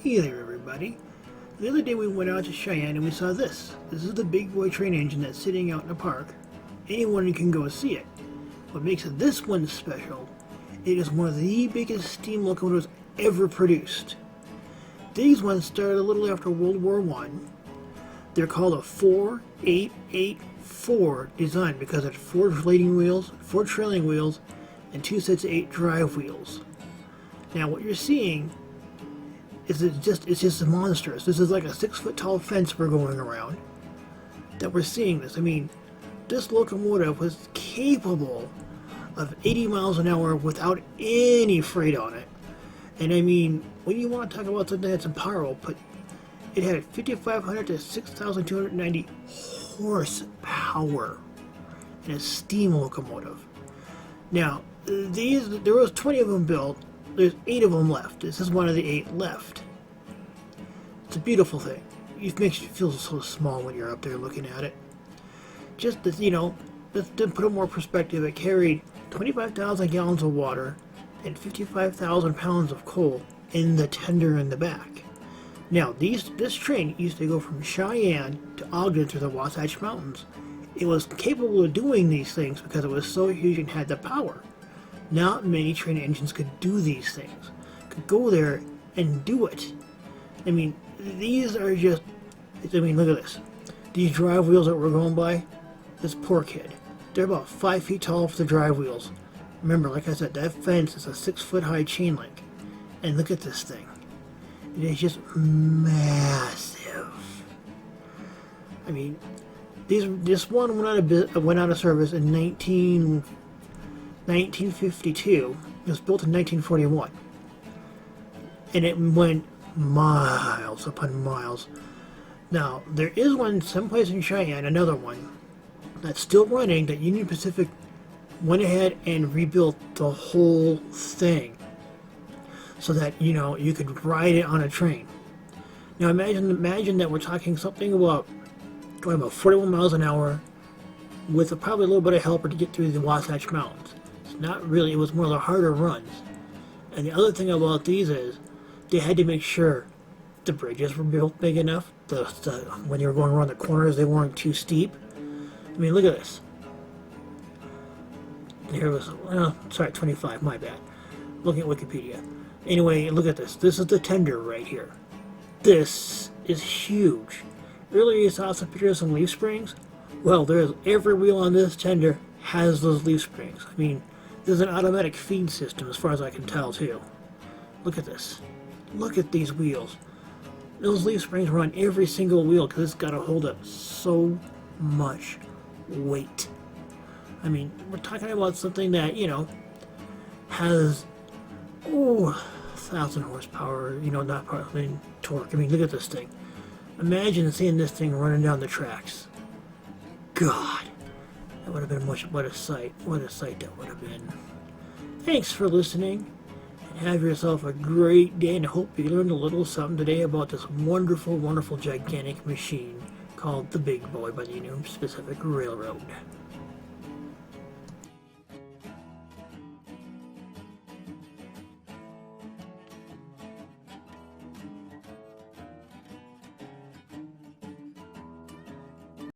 Hey there, everybody. The other day we went out to Cheyenne and we saw this. This is the big boy train engine that's sitting out in the park. Anyone can go see it. What makes this one special, it is one of the biggest steam locomotives ever produced. These ones started a little after World War I. They're called a 4884 design because it's 4 leading wheels, 4 trailing wheels, and 2 sets of 8 drive wheels. Now what you're seeing is it's just monstrous. This is like a 6-foot tall fence we're going around that we're seeing this. I mean, this locomotive was capable of 80 miles an hour without any freight on it. And I mean, when you want to talk about something that's in power output, it had 5,500 to 6,290 horsepower in a steam locomotive. Now, there was 20 of them built. There's 8 of them left. This is one of the 8 left. It's a beautiful thing. It makes you feel so small when you're up there looking at it. Just to, just to put it more perspective, it carried 25,000 gallons of water and 55,000 pounds of coal in the tender in the back. Now, this train used to go from Cheyenne to Ogden through the Wasatch Mountains. It was capable of doing these things because it was so huge and had the power. Not many train engines could do these things, could go there and do it. I mean, these are just, I mean, look at this. These drive wheels that we're going by, this poor kid, they're about 5 feet tall for the drive wheels. Remember, like I said, that fence is a 6-foot high chain link. And look at this thing. It is just massive. I mean, this one went out of service in 1952. It was built in 1941, and it went miles upon miles. Now there is one someplace in Cheyenne, another one that's still running, that Union Pacific went ahead and rebuilt the whole thing so that you could ride it on a train. Now imagine that we're talking something about going about 41 miles an hour with probably a little bit of helper to get through the Wasatch Mountains. Not really, it was one of the harder runs. And the other thing about these is they had to make sure the bridges were built big enough. When you were going around the corners, they weren't too steep. I mean, look at this. Here was, 25, my bad. Looking at Wikipedia. Anyway, look at this. This is the tender right here. This is huge. Earlier you saw some pictures of some leaf springs. Well, there's every wheel on this tender has those leaf springs. I mean, there's an automatic feed system as far as I can tell too. Look at this. Look at these wheels. Those leaf springs run every single wheel because it's got to hold up so much weight. I mean, we're talking about something that, has 1,000 horsepower, not power, I mean, torque. I mean, look at this thing. Imagine seeing this thing running down the tracks. God. That would have been what a sight that would have been. Thanks for listening, and have yourself a great day, and I hope you learned a little something today about this wonderful, wonderful, gigantic machine called the Big Boy by the Union Pacific Railroad.